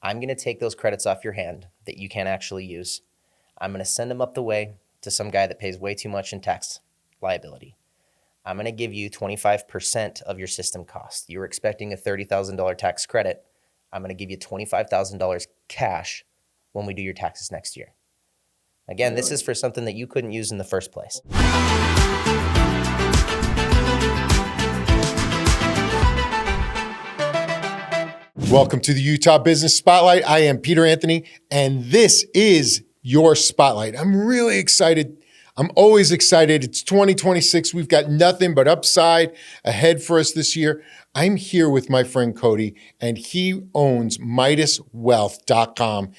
I'm going to take those credits off your hand that you can't actually use. I'm going to send them up the way to some guy that pays way too much in tax liability. I'm going to give you 25% of your system cost. You were expecting a $30,000 tax credit. I'm going to give you $25,000 cash when we do your taxes next year. Again, this is for something that you couldn't use in the first place. Welcome to the Utah Business Spotlight. I am Peter Anthony, and this is your spotlight. I'm really excited. I'm always excited. It's 2026. We've got nothing but upside ahead for us this year. I'm here with my friend Cody, and he owns MidasWealth.com.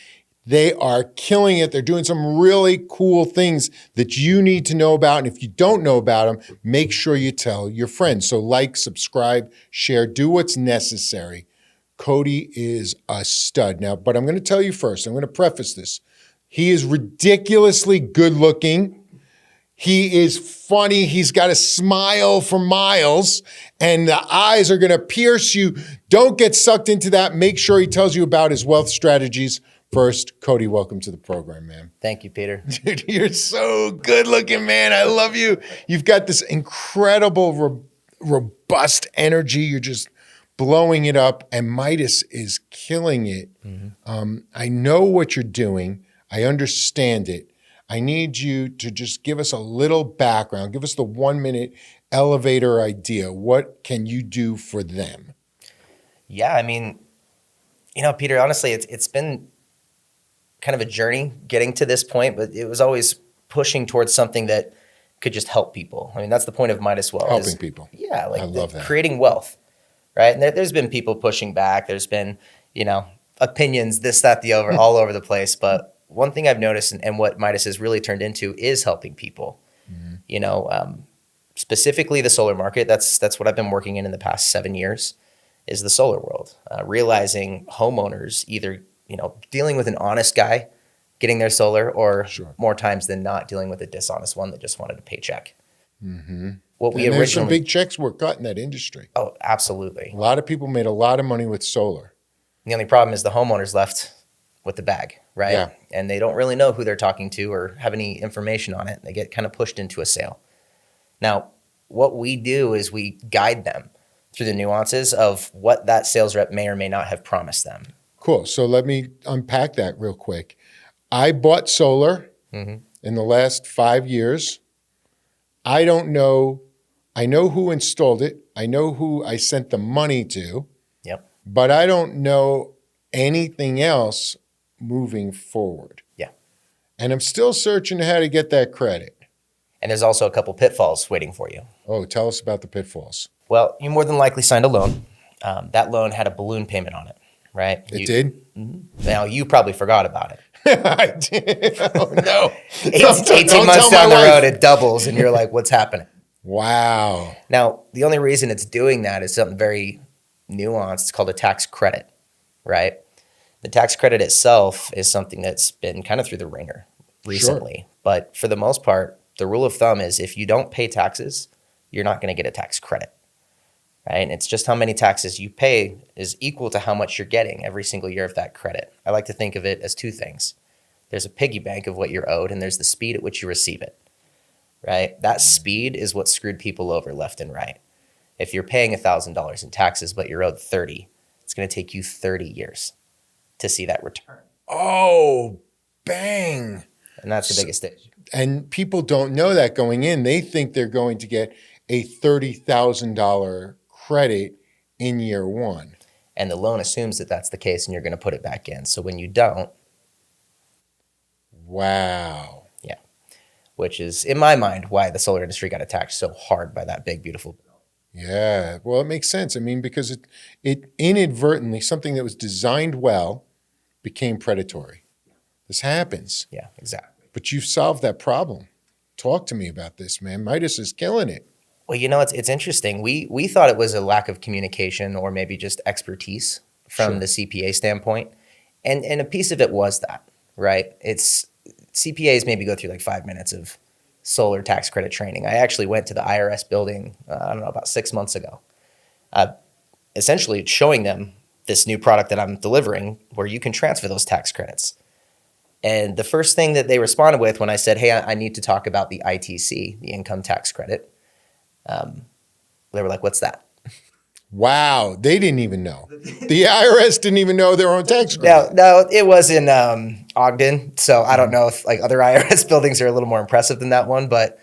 They are killing it. They're doing some really cool things that you need to know about. And if you don't know about them, make sure you tell your friends. So like, subscribe, share, do what's necessary. Cody is a stud. Now, but I'm going to tell you first, I'm going to preface this. He is ridiculously good looking. He is funny. He's got a smile for miles, and the eyes are going to pierce you. Don't get sucked into that. Make sure he tells you about his wealth strategies. First, Cody, welcome to the program, man. Thank you, Peter. Dude, you're so good looking, man. I love you. You've got this incredible, robust energy. You're just blowing it up, and Midas is killing it. Mm-hmm. I know what you're doing. I understand it. I need you to just give us a little background. Give us the 1-minute elevator idea. What can you do for them? Yeah, I mean, Peter, honestly, it's been kind of a journey getting to this point, but it was always pushing towards something that could just help people. I mean, that's the point of Midas Wealth. Helping people. Yeah, I love that. Creating wealth, right? And there's been people pushing back. There's been, opinions, this, that, the other, all over the place. But one thing I've noticed and what Midas has really turned into is helping people. Mm-hmm. Specifically the solar market. That's what I've been working in the past 7 years, is the solar world. Realizing homeowners either dealing with an honest guy getting their solar, or more times than not dealing with a dishonest one that just wanted a paycheck. Mm-hmm. There's some big checks were cut in that industry. Oh, absolutely. A lot of people made a lot of money with solar. The only problem is the homeowner's left with the bag, right? Yeah. And they don't really know who they're talking to or have any information on it. They get kind of pushed into a sale. Now, what we do is we guide them through the nuances of what that sales rep may or may not have promised them. Cool. So let me unpack that real quick. I bought solar in the last 5 years. I don't know. I know who installed it. I know who I sent the money to. Yep. But I don't know anything else moving forward. Yeah. And I'm still searching how to get that credit. And there's also a couple pitfalls waiting for you. Oh, tell us about the pitfalls. Well, you more than likely signed a loan. That loan had a balloon payment on it, right? It did? Mm-hmm. Now, you probably forgot about it. I did. Oh, no. 18 months down the road, it doubles, and you're like, what's happening? Wow. Now, the only reason it's doing that is something very nuanced. It's called a tax credit, right? The tax credit itself is something that's been kind of through the ringer recently. Sure. But for the most part, the rule of thumb is if you don't pay taxes, you're not going to get a tax credit, right? And it's just how many taxes you pay is equal to how much you're getting every single year of that credit. I like to think of it as two things. There's a piggy bank of what you're owed, and there's the speed at which you receive it, right? That speed is what screwed people over left and right. If you're paying $1,000 in taxes, but you're owed 30, it's going to take you 30 years to see that return. Oh, bang. And that's the biggest issue. And people don't know that going in. They think they're going to get a $30,000 credit in year one. And the loan assumes that that's the case and you're going to put it back in. So when you don't. Wow. Yeah. Which is, in my mind, why the solar industry got attacked so hard by that big, beautiful bill. Yeah. Well, it makes sense. I mean, because it inadvertently, something that was designed well became predatory. This happens. Yeah, exactly. But you've solved that problem. Talk to me about this, man. Midas is killing it. Well, it's interesting. We thought it was a lack of communication or maybe just expertise from the CPA standpoint. And a piece of it was that, right? It's CPAs maybe go through like 5 minutes of solar tax credit training. I actually went to the IRS building, about 6 months ago, essentially showing them this new product that I'm delivering where you can transfer those tax credits. And the first thing that they responded with when I said, hey, I need to talk about the ITC, the income tax credit, they were like, what's that? Wow, they didn't even know. The IRS didn't even know their own tax credit. No, it was in Ogden, so I don't know if like other IRS buildings are a little more impressive than that one, but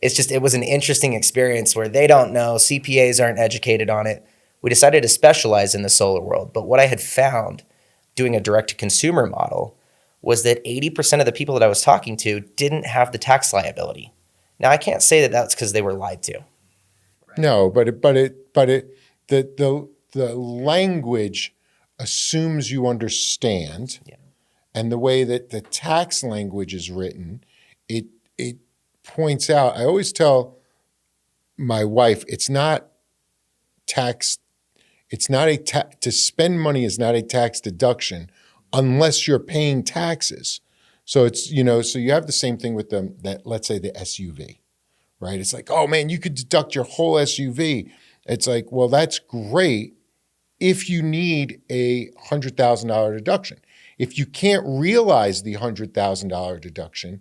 it was an interesting experience where they don't know, CPAs aren't educated on it. We decided to specialize in the solar world, but what I had found doing a direct-to-consumer model was that 80% of the people that I was talking to didn't have the tax liability. Now, I can't say that that's because they were lied to. Right? No, the language assumes you understand, and the way that the tax language is written, it points out. I always tell my wife, it's not tax. It's not to spend money is not a tax deduction unless you're paying taxes. So it's so you have the same thing with let's say the SUV, right? It's like, oh man, you could deduct your whole SUV. It's like, well, that's great if you need a $100,000 deduction. If you can't realize the $100,000 deduction,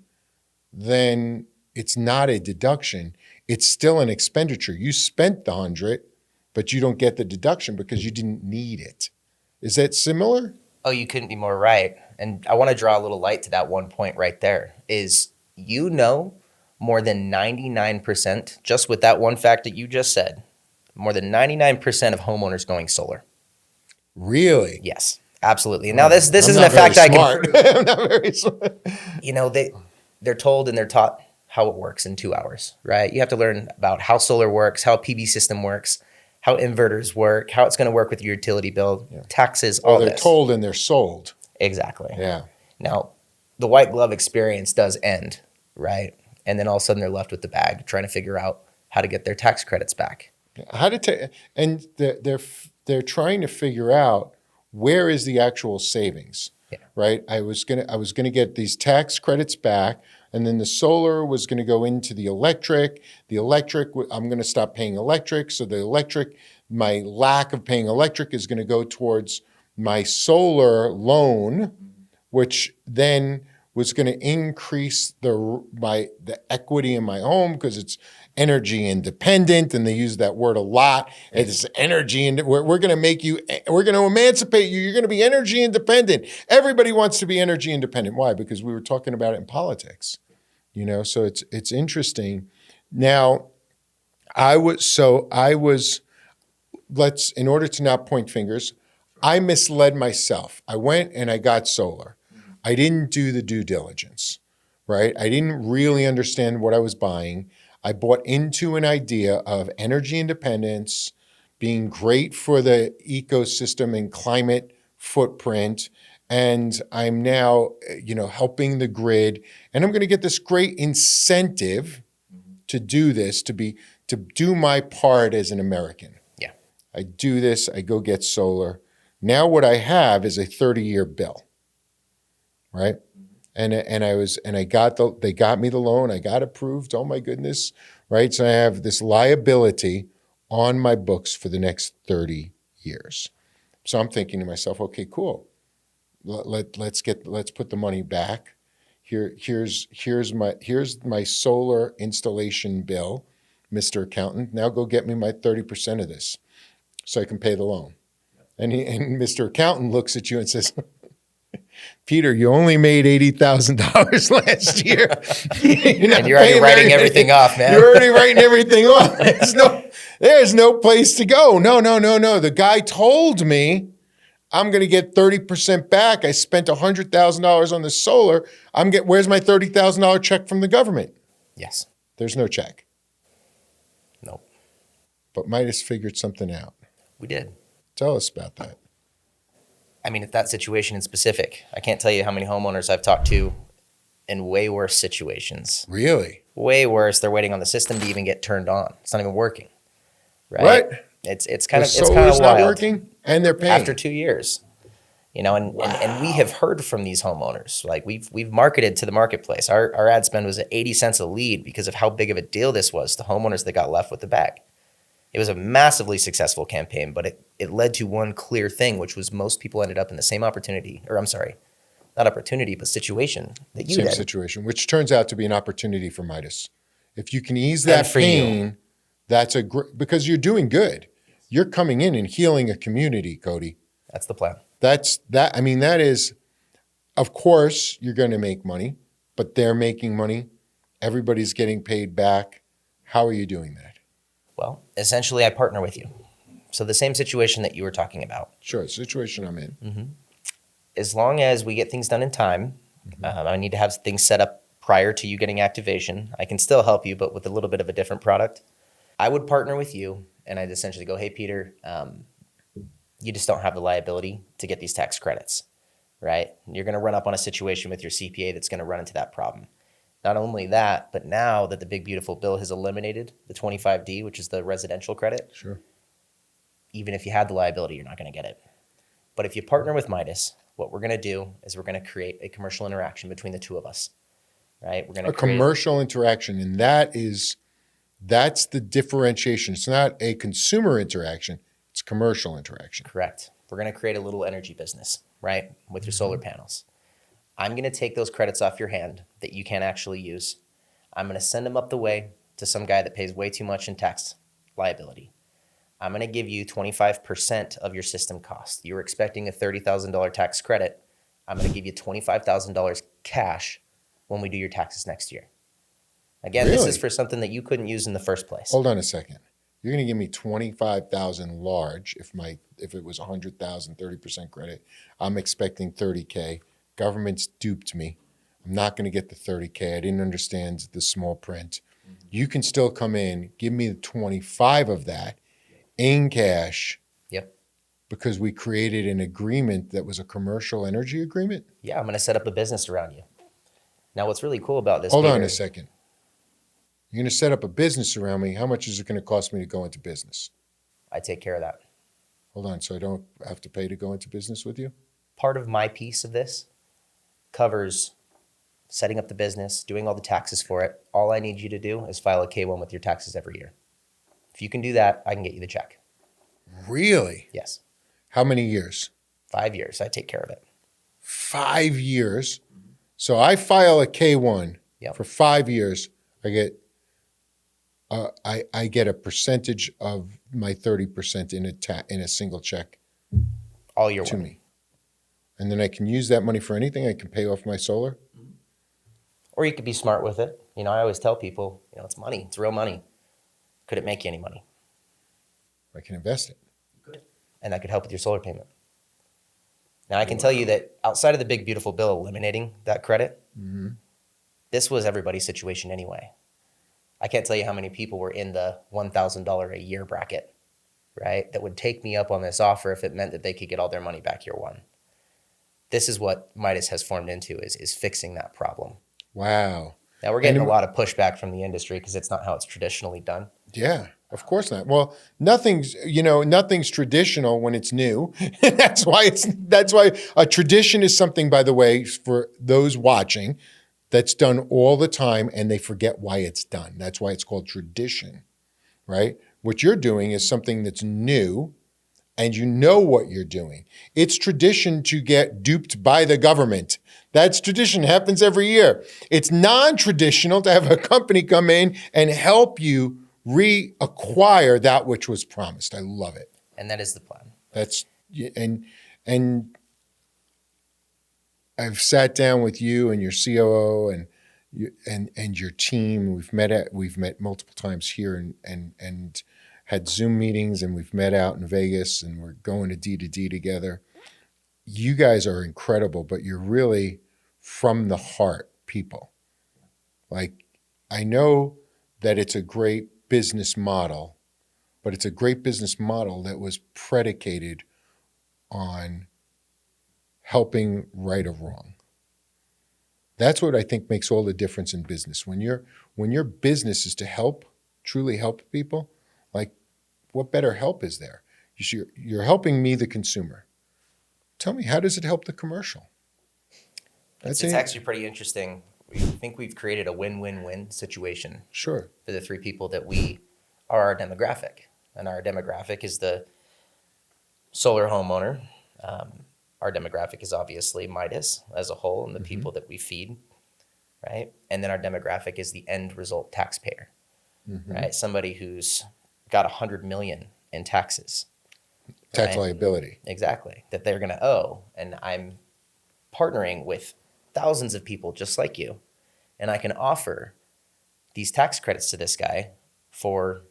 then it's not a deduction. It's still an expenditure. You spent the 100, but you don't get the deduction because you didn't need it. Is that similar? Oh, you couldn't be more right. And I want to draw a little light to that one point right there is, more than 99%, just with that one fact that you just said, more than 99% of homeowners going solar. Really? Yes, absolutely. And now this isn't a fact I can. I'm not very smart. They're told and they're taught how it works in 2 hours, right? You have to learn about how solar works, how a PV system works, how inverters work, how it's going to work with your utility bill, taxes, all this. They're told and they're sold. Exactly. Yeah. Now, the white glove experience does end, right? And then all of a sudden they're left with the bag trying to figure out how to get their tax credits back. And they're trying to figure out where is the actual savings, right? I was gonna get these tax credits back, and then the solar was gonna go into the electric. The electric, I'm gonna stop paying electric, so the electric, my lack of paying electric is gonna go towards my solar loan, which then was going to increase the equity in my home because it's energy independent, and they use that word a lot. It's energy, and we're going to emancipate you. You're going to be energy independent. Everybody wants to be energy independent. Why? Because we were talking about it in politics, So it's interesting. Now, in order to not point fingers, I misled myself. I went and I got solar. I didn't do the due diligence, right? I didn't really understand what I was buying. I bought into an idea of energy independence, being great for the ecosystem and climate footprint. And I'm now, helping the grid. And I'm going to get this great incentive to do this, to do my part as an American. Yeah. I do this, I go get solar. Now what I have is a 30-year bill. Right. They got me the loan. I got approved. Oh my goodness. Right. So I have this liability on my books for the next 30 years. So I'm thinking to myself, okay, cool. Let's put the money back. Here's my solar installation bill, Mr. Accountant. Now go get me my 30% of this so I can pay the loan. And Mr. Accountant looks at you and says, Peter, you only made $80,000 last year. And you're already writing everything off, man. You're already writing everything off. There's no place to go. No. The guy told me I'm going to get 30% back. I spent $100,000 on the solar. Where's my $30,000 check from the government? Yes. There's no check. Nope. But Midas figured something out. We did. Tell us about that. I mean, if that situation in specific, I can't tell you how many homeowners I've talked to in way worse situations. Really? Way worse. They're waiting on the system to even get turned on. It's not even working. Right? It's kind of wild. Not working, and they're paying after 2 years. And we have heard from these homeowners. Like we've marketed to the marketplace. Our ad spend was at 80 cents a lead because of how big of a deal this was to homeowners that got left with the bag. It was a massively successful campaign, but it led to one clear thing, which was most people ended up in the same opportunity, or I'm sorry, not opportunity, but situation that you Same did. situation, which turns out to be an opportunity for Midas. If you can ease And that for pain, you. that's a great, because you're doing good. You're coming in and healing a community, Cody. That's the plan. I mean, that is, of course, you're going to make money, but they're making money. Everybody's getting paid back. How are you doing that? Well, essentially, I partner with you. So the same situation that you were talking about. Sure, situation I'm in. Mm-hmm. As long as we get things done in time, I need to have things set up prior to you getting activation. I can still help you, but with a little bit of a different product. I would partner with you, and I'd essentially go, hey, Peter, you just don't have the liability to get these tax credits, right? You're going to run up on a situation with your CPA that's going to run into that problem. Not only that, but now that the big beautiful bill has eliminated the 25D, which is the residential credit, Sure. even if you had the liability, you're not going to get it. But if you partner with Midas, what we're going to do is we're going to create a commercial interaction between the two of us, right? We're going to create commercial interaction, and that's the differentiation. It's not a consumer interaction, it's commercial interaction. Correct. We're going to create a little energy business, right, with your solar panels. I'm going to take those credits off your hand that you can't actually use. I'm going to send them up the way to some guy that pays way too much in tax liability. I'm going to give you 25% of your system cost. You were expecting a $30,000 tax credit. I'm going to give you $25,000 cash when we do your taxes next year. Again, This Really? is for something that you couldn't use in the first place. Hold on a second. You're going to give me 25,000 large if it was 100,000, 30% credit. I'm expecting 30K. Government's duped me. I'm not going to get the 30K. I didn't understand the small print. You can still come in, give me the 25 of that in cash. Yep. Because we created an agreement that was a commercial energy agreement. Yeah, I'm going to set up a business around you. Now, what's really cool about this, Hold Peter, on a second. You're going to set up a business around me. How much is it going to cost me to go into business? I take care of that. Hold on. So I don't have to pay to go into business with you? Part of my piece of this covers setting up the business, doing all the taxes for it. All I need you to do is file a K-1 with your taxes every year. If you can do that, I can get you the check. Really? Yes. How many years? 5 years. I take care of it. 5 years. So I file a K-1 Yep. for 5 years. I get a percentage of my 30% in a single check All year to one. me. And then I can use that money for anything. I can pay off my solar. Or you could be smart with it. I always tell people, it's money. It's real money. Could it make you any money? I can invest it. And that could help with your solar payment. Now, I can tell you that outside of the big, beautiful bill eliminating that credit, this was everybody's situation anyway. I can't tell you how many people were in the $1,000 a year bracket, right, that would take me up on this offer if it meant that they could get all their money back year one. This is what Midas has formed into, is fixing that problem. Wow. Now, we're getting a lot of pushback from the industry because it's not how it's traditionally done. Yeah, of course not. Well, nothing's traditional when it's new. that's why a tradition is something, by the way, for those watching, that's done all the time and they forget why it's done. That's why it's called tradition, right? What you're doing is something that's new and you know what you're doing. It's tradition to get duped by the government. That's tradition. It happens every year. It's non-traditional to have a company come in and help you reacquire that which was promised. I love it. And that is the plan. And I've sat down with you and your COO and your team. We've met multiple times here and had Zoom meetings, and we've met out in Vegas, and we're going to D together. You guys are incredible, but you're really from the heart people. Like, I know that it's a great business model, but it's a great business model that was predicated on helping right a wrong. That's what I think makes all the difference in business. When your business is to help, truly help people, like, what better help is there? You're helping me, the consumer. Tell me, how does it help the commercial? It's actually pretty interesting. I think we've created a win-win-win situation. Sure. For the three people that we are our demographic. and our demographic is the solar homeowner. Our demographic is obviously Midas as a whole and the people that we feed, right? And then our demographic is the end result taxpayer, right? Somebody who's got 100 million in taxes. Tax right? liability. Exactly, that they're going to owe. And I'm partnering with thousands of people just like you, and I can offer these tax credits to this guy for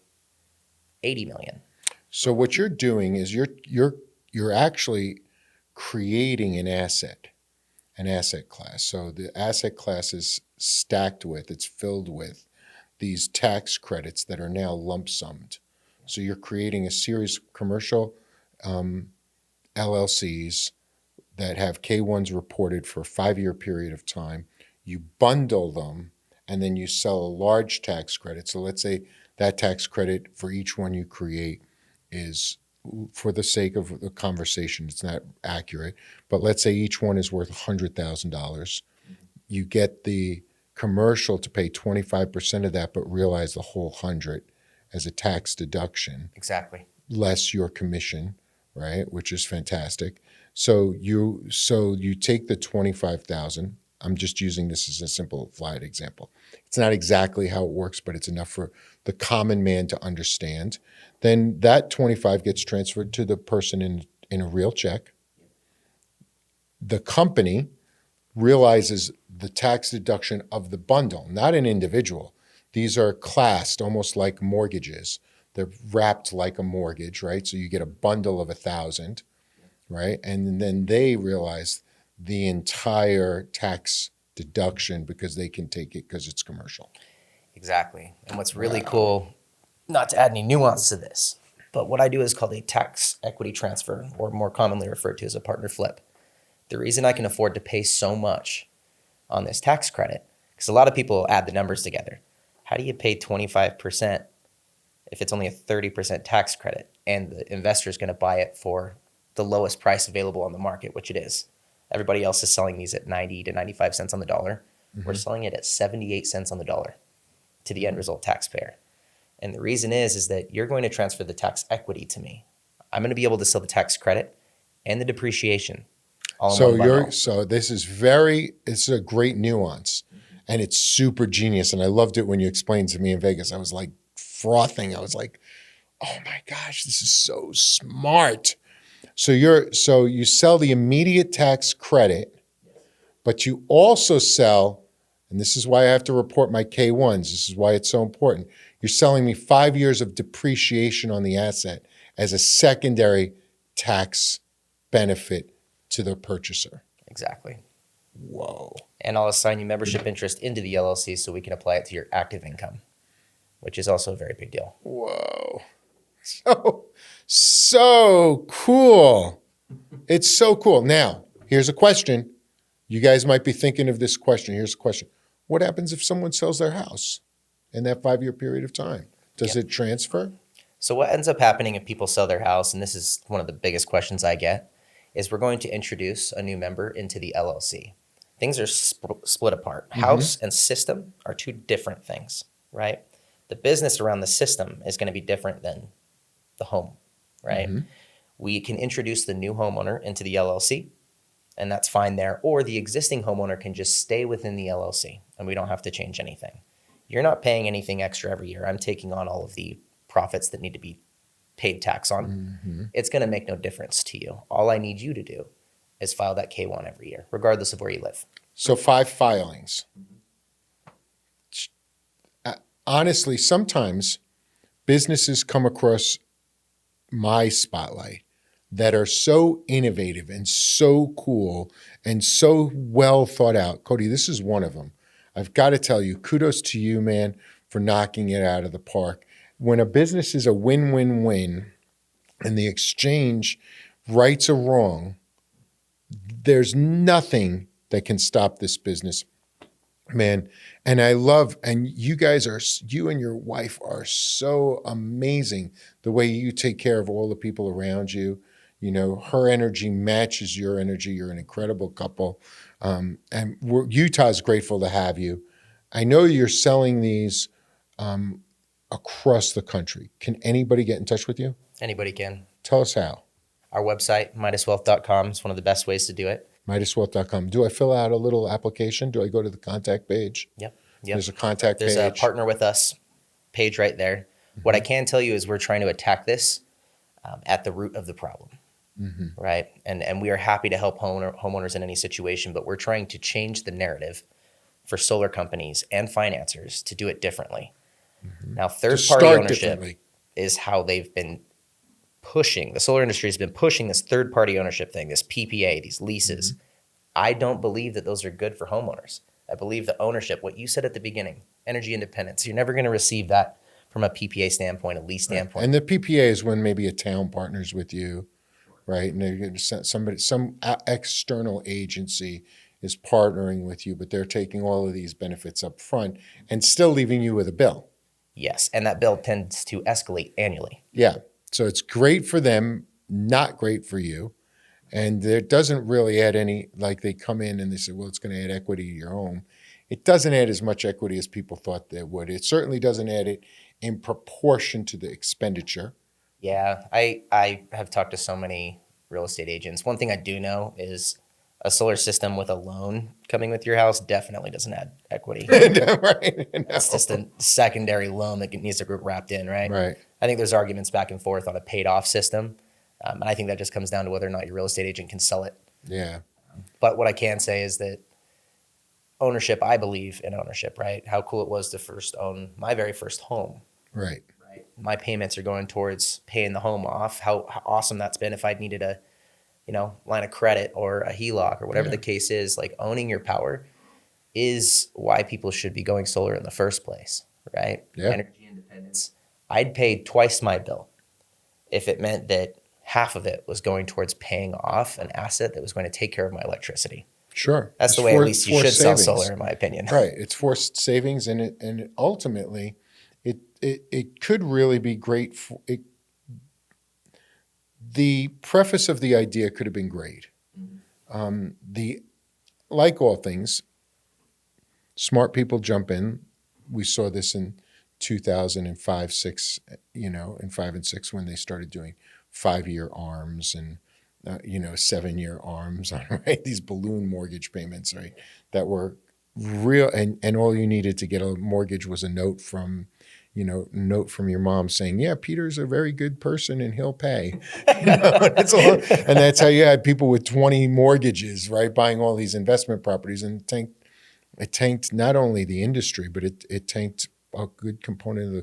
80 million. So what you're doing is you're actually creating an asset class. So the asset class is it's filled with these tax credits that are now lump summed. So you're creating a series of commercial LLCs that have K1s reported for a 5-year period of time. You bundle them, and then you sell a large tax credit. So let's say that tax credit for each one you create is, for the sake of the conversation, it's not accurate, but let's say each one is worth $100,000. You get the commercial to pay 25% of that, but realize the whole 100 as a tax deduction. Exactly. Less your commission, right? Which is fantastic. So you take the 25,000. I'm just using this as a simplified example. It's not exactly how it works, but it's enough for the common man to understand. Then that 25 gets transferred to the person in a real check. The company realizes the tax deduction of the bundle, not an individual. These are classed almost like mortgages. They're wrapped like a mortgage, right? So you get a bundle of 1,000, right? And then they realize the entire tax deduction because they can take it because it's commercial. Exactly. And what's really cool, not to add any nuance to this, but what I do is called a tax equity transfer, or more commonly referred to as a partner flip. The reason I can afford to pay so much on this tax credit, because a lot of people add the numbers together. How do you pay 25% if it's only a 30% tax credit and the investor is going to buy it for the lowest price available on the market, which it is? Everybody else is selling these at 90 to 95 cents on the dollar. We're selling it at 78 cents on the dollar to the end result taxpayer. And the reason is that you're going to transfer the tax equity to me. I'm going to be able to sell the tax credit and the depreciation all in one bundle. So this is it's a great nuance, and it's super genius. And I loved it when you explained to me in Vegas. I was like frothing. I was like, oh my gosh, this is so smart. So you sell the immediate tax credit, but you also sell, and this is why I have to report my K1s. This is why it's so important. You're selling me 5 years of depreciation on the asset as a secondary tax benefit to the purchaser. Exactly. Whoa. And I'll assign you membership interest into the LLC so we can apply it to your active income, which is also a very big deal. Whoa. So cool. It's so cool. Now, here's a question. You guys might be thinking of this question. Here's the question. What happens if someone sells their house in that 5-year period of time? Does it transfer? So what ends up happening if people sell their house, and this is one of the biggest questions I get, is we're going to introduce a new member into the LLC. Things are split apart. House and system are two different things, right? The business around the system is going to be different than the home, right? We can introduce the new homeowner into the LLC, and that's fine there. Or the existing homeowner can just stay within the LLC, and we don't have to change anything. You're not paying anything extra every year. I'm taking on all of the profits that need to be paid tax on. It's going to make no difference to you. All I need you to do is file that K1 every year, regardless of where you live. So 5 filings. Honestly, sometimes businesses come across my spotlight that are so innovative and so cool and so well thought out. Cody, this is one of them. I've got to tell you, kudos to you, man, for knocking it out of the park. When a business is a win-win-win and the exchange rights a wrong, there's nothing that can stop this business, man. And I love, and you and your wife are so amazing the way you take care of all the people around you. You know, her energy matches your energy. You're an incredible couple. And Utah's grateful to have you. I know you're selling these across the country. Can anybody get in touch with you? Anybody can. Tell us how. Our website, midaswealth.com, is one of the best ways to do it. Midaswealth.com. Do I fill out a little application? Do I go to the contact page? Yep. There's a contact There's page. a partner with us page right there. What I can tell you is we're trying to attack this at the root of the problem, right? And we are happy to help homeowners in any situation, but we're trying to change the narrative for solar companies and financiers to do it differently. Now, third-party ownership is how they've been pushing. The solar industry has been pushing this third-party ownership thing, this PPA, these leases. I don't believe that those are good for homeowners. I believe the ownership, what you said at the beginning, energy independence, you're never going to receive that from a PPA standpoint, a lease standpoint. And the PPA is when maybe a town partners with you, right? And some external agency is partnering with you, but they're taking all of these benefits up front and still leaving you with a bill. Yes, and that bill tends to escalate annually. Yeah, so it's great for them, not great for you. And it doesn't really add any, like they come in and they say, well, it's going to add equity to your home. It doesn't add as much equity as people thought they would. It certainly doesn't add it in proportion to the expenditure. Yeah, I have talked to so many real estate agents. One thing I do know is a solar system with a loan coming with your house definitely doesn't add equity. Right? No. It's just a secondary loan that needs to get wrapped in, right? Right. I think there's arguments back and forth on a paid off system. And I think that just comes down to whether or not your real estate agent can sell it. Yeah. But what I can say is that ownership, I believe in ownership, right? How cool it was to first own my very first home. Right. My payments are going towards paying the home off. How awesome that's been if I needed a, line of credit or a HELOC or whatever the case is. Like, owning your power is why people should be going solar in the first place, right? Yeah. Energy independence. I'd pay twice my bill if it meant that half of it was going towards paying off an asset that was going to take care of my electricity. Sure. That's the way at least you should sell solar, in my opinion. Right. It's forced savings, and ultimately, it could really be great for it. The preface of the idea could have been great. Like all things, smart people jump in. We saw this in 2005, 6, in 5 and 6 when they started doing 5-year ARMs and 7-year ARMs on these balloon mortgage payments, right? That were real, and all you needed to get a mortgage was a note from your mom saying, yeah, Peter's a very good person and he'll pay. And that's how you had people with 20 mortgages, right, buying all these investment properties, and it tanked not only the industry, but it tanked a good component of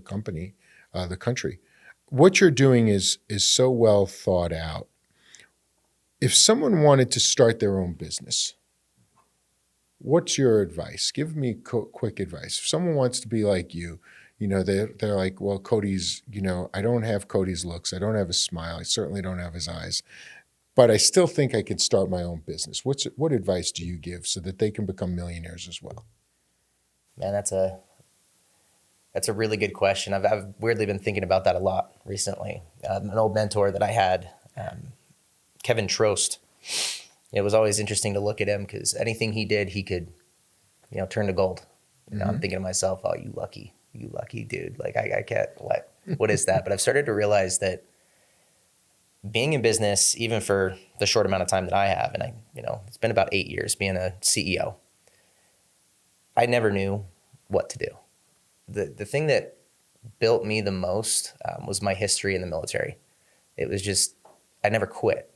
the country. What you're doing is so well thought out. If someone wanted to start their own business, what's your advice? Give me quick advice. If someone wants to be like you, they're like, well, Cody's, I don't have Cody's looks. I don't have his smile. I certainly don't have his eyes. But I still think I could start my own business. What advice do you give so that they can become millionaires as well? Man, that's a really good question. I've weirdly been thinking about that a lot recently. An old mentor that I had, Kevin Trost, it was always interesting to look at him because anything he did, he could, turn to gold. I'm thinking to myself, oh, you lucky dude. Like, I can't, what is that? But I've started to realize that being in business, even for the short amount of time that I have, and it's been about 8 years being a CEO, I never knew what to do. The thing that built me the most was my history in the military. It was just, I never quit.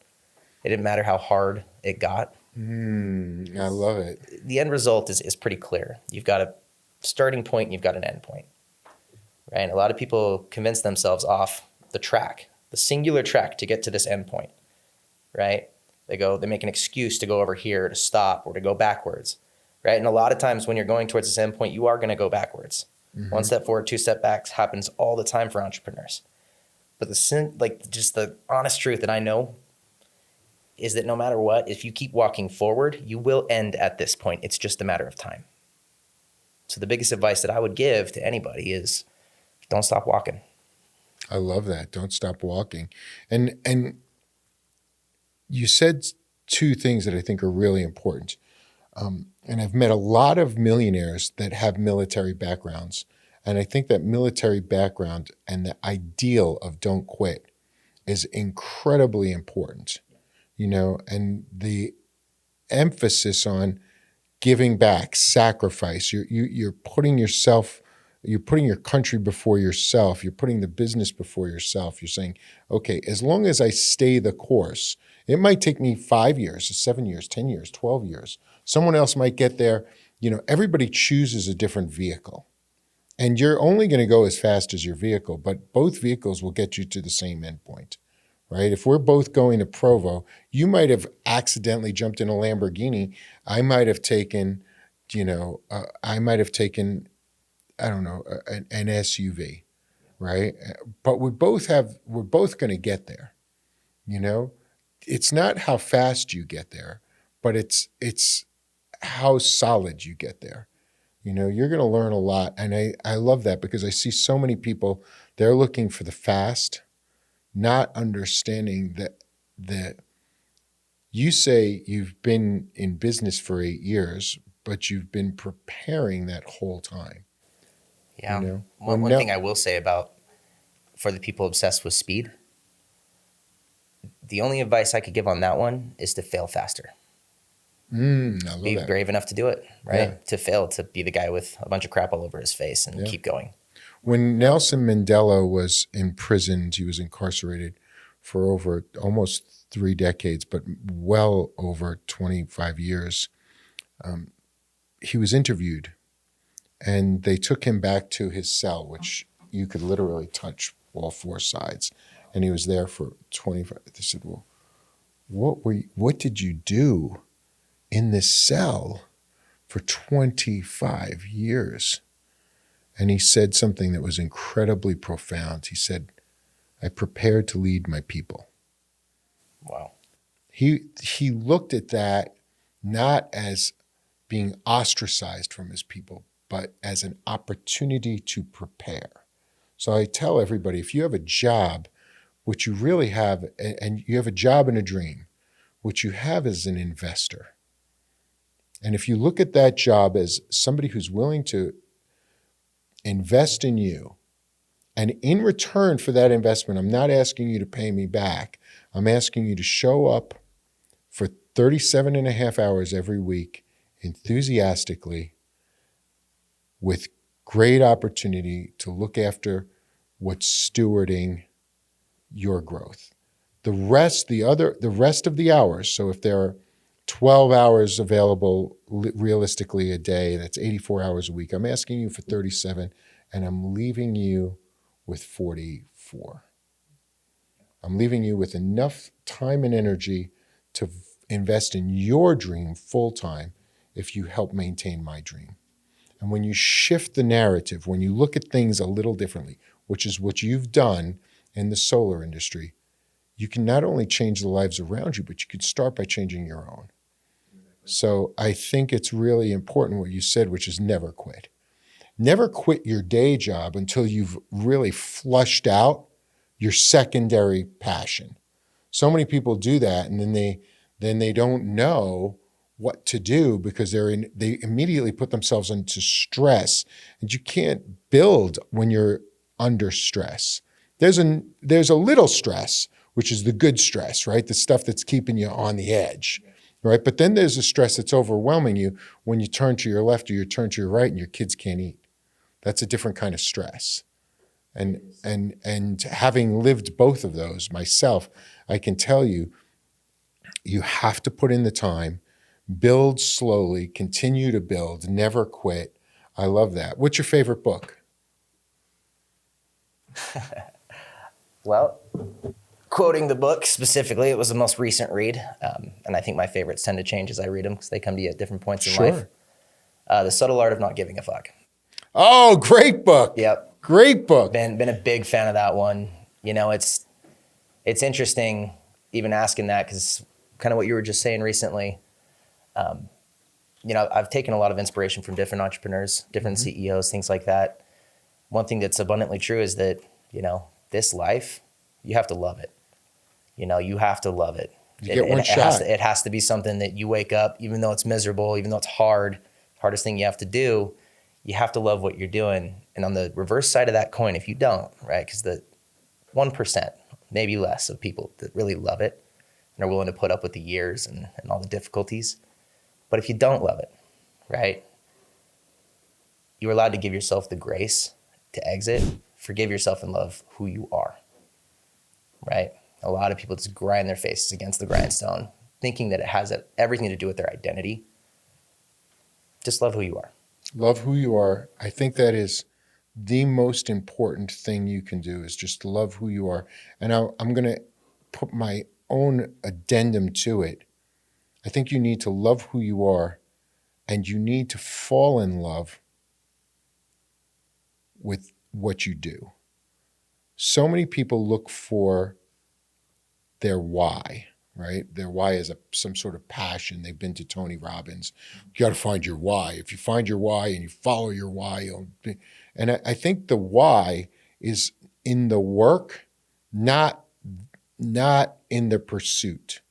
It didn't matter how hard it got. I love it. The end result is pretty clear. You've got a starting point and you've got an end point, right? And a lot of people convince themselves off the track, the singular track to get to this end point, right? They make an excuse to go over here, to stop, or to go backwards, right? And a lot of times when you're going towards this end point, you are going to go backwards. One step forward, 2 step backs happens all the time for entrepreneurs. But just the honest truth that I know is that no matter what, if you keep walking forward, you will end at this point. It's just a matter of time. So the biggest advice that I would give to anybody is don't stop walking. I love that. Don't stop walking. And you said 2 things that I think are really important. And I've met a lot of millionaires that have military backgrounds. And I think that military background and the ideal of don't quit is incredibly important, and the emphasis on giving back, sacrifice. You're putting yourself, you're putting your country before yourself. You're putting the business before yourself. You're saying, okay, as long as I stay the course, it might take me 5 years, 7 years, 10 years, 12 years. Someone else might get there. Everybody chooses a different vehicle. And you're only going to go as fast as your vehicle, but both vehicles will get you to the same endpoint, right? If we're both going to Provo, you might have accidentally jumped in a Lamborghini. I might have taken, I don't know, an SUV, right? But we're both going to get there. It's not how fast you get there, but it's how solid you get there. You're going to learn a lot. And I love that because I see so many people, they're looking for the fast, not understanding that you say you've been in business for 8 years, but you've been preparing that whole time. Yeah. One thing I will say for the people obsessed with speed, the only advice I could give on that one is to fail faster. I love Be that. brave enough to do it, right? Yeah. To fail, to be the guy with a bunch of crap all over his face and keep going. When Nelson Mandela was imprisoned, he was incarcerated for over almost 3 decades, but well over 25 years. He was interviewed, and they took him back to his cell, which you could literally touch all 4 sides. And he was there for 25. They said, well, what did you do in this cell for 25 years? And he said something that was incredibly profound. He said, I prepared to lead my people. Wow. He looked at that not as being ostracized from his people, but as an opportunity to prepare. So I tell everybody, if you have a job, what you really have, and you have a job and a dream, what you have is an investor. And if you look at that job as somebody who's willing to invest in you, and in return for that investment, I'm not asking you to pay me back. I'm asking you to show up for 37 and a half hours every week, enthusiastically, with great opportunity to look after what's stewarding your growth. The rest of the hours, so if there are 12 hours available realistically a day, that's 84 hours a week. I'm asking you for 37, and I'm leaving you with 44. I'm leaving you with enough time and energy to invest in your dream full time if you help maintain my dream. And when you shift the narrative, when you look at things a little differently, which is what you've done in the solar industry, you can not only change the lives around you, but you could start by changing your own. So I think it's really important what you said, which is never quit. Never quit your day job until you've really flushed out your secondary passion. So many people do that, and then they don't know what to do because they immediately put themselves into stress, and you can't build when you're under stress. There's a little stress, which is the good stress, right? The stuff that's keeping you on the edge, right? But then there's a stress that's overwhelming you when you turn to your left or you turn to your right and your kids can't eat. That's a different kind of stress. And having lived both of those myself, I can tell you, you have to put in the time, build slowly, continue to build, never quit. I love that. What's your favorite book? Well, quoting the book specifically, it was the most recent read. And I think my favorites tend to change as I read them because they come to you at different points in life. The Subtle Art of Not Giving a Fuck. Oh, great book. Yep. Great book. Been a big fan of that one. It's interesting even asking that because kind of what you were just saying recently. I've taken a lot of inspiration from different entrepreneurs, different CEOs, things like that. One thing that's abundantly true is that, this life, you have to love it. You have to love it. You get one shot. It has to be something that you wake up, even though it's miserable, even though it's hard, hardest thing you have to do, you have to love what you're doing. And on the reverse side of that coin, if you don't, right, because the 1%, maybe less of people that really love it and are willing to put up with the years and all the difficulties. But if you don't love it, right, you're allowed to give yourself the grace to exit, forgive yourself and love who you are, right? A lot of people just grind their faces against the grindstone, thinking that it has everything to do with their identity. Just love who you are. Love who you are. I think that is the most important thing you can do, is just love who you are. And I'm going to put my own addendum to it. I think you need to love who you are, and you need to fall in love with what you do. So many people look for their why, right? Their why is some sort of passion. They've been to Tony Robbins. You got to find your why. If you find your why and you follow your why, and I think the why is in the work, not in the pursuit.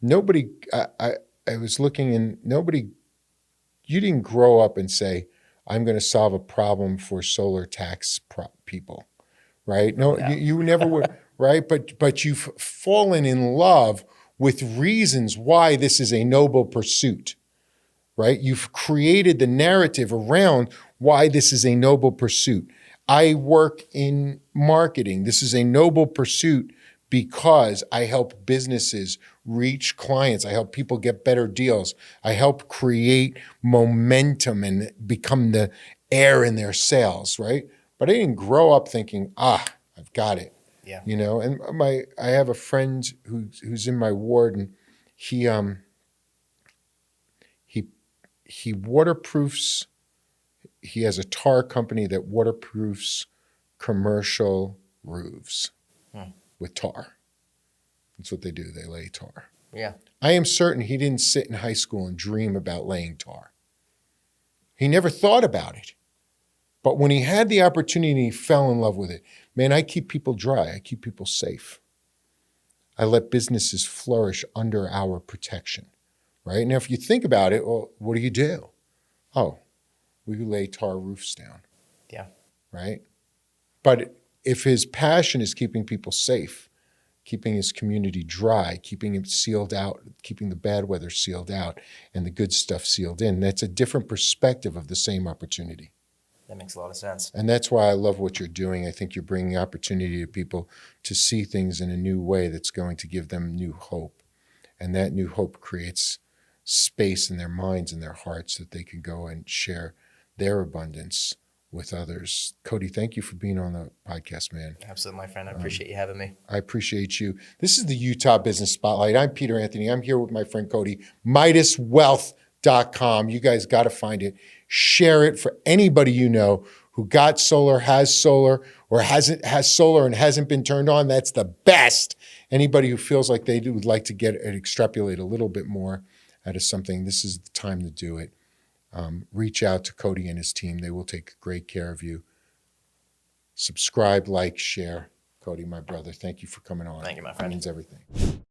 Nobody, I was looking, and nobody, you didn't grow up and say, I'm going to solve a problem for solar tax people, right? No, Yeah. you never would, right? But you've fallen in love with reasons why this is a noble pursuit, right? You've created the narrative around why this is a noble pursuit. I work in marketing. This is a noble pursuit because I help businesses reach clients. I help people get better deals. I help create momentum and become the air in their sales, right? But I didn't grow up thinking, I've got it. Yeah. You know, and I have a friend who's in my ward, and he waterproofs. He has a tar company that waterproofs commercial roofs with tar. That's what they do. They lay tar. Yeah. I am certain he didn't sit in high school and dream about laying tar. He never thought about it. But when he had the opportunity, he fell in love with it. Man, I keep people dry. I keep people safe. I let businesses flourish under our protection, right? Now, if you think about it, well, what do? Oh, we lay tar roofs down. Yeah. Right? But if his passion is keeping people safe, keeping his community dry, keeping it sealed out, keeping the bad weather sealed out and the good stuff sealed in, that's a different perspective of the same opportunity. That makes a lot of sense. And that's why I love what you're doing. I think you're bringing opportunity to people to see things in a new way that's going to give them new hope. And that new hope creates space in their minds and their hearts that they can go and share their abundance with others. Cody, thank you for being on the podcast, man. Absolutely, my friend. I appreciate you having me. I appreciate you. This is the Utah Business Spotlight. I'm Peter Anthony. I'm here with my friend Cody, MidasWealth.com. You guys got to find it. Share it for anybody you know who got solar, has solar, or has solar and hasn't been turned on. That's the best. Anybody who feels like they would like to get and extrapolate a little bit more out of something, this is the time to do it. Reach out to Cody and his team. They will take great care of you. Subscribe, like, share. Cody, my brother, thank you for coming on. Thank you, my friend. It means everything.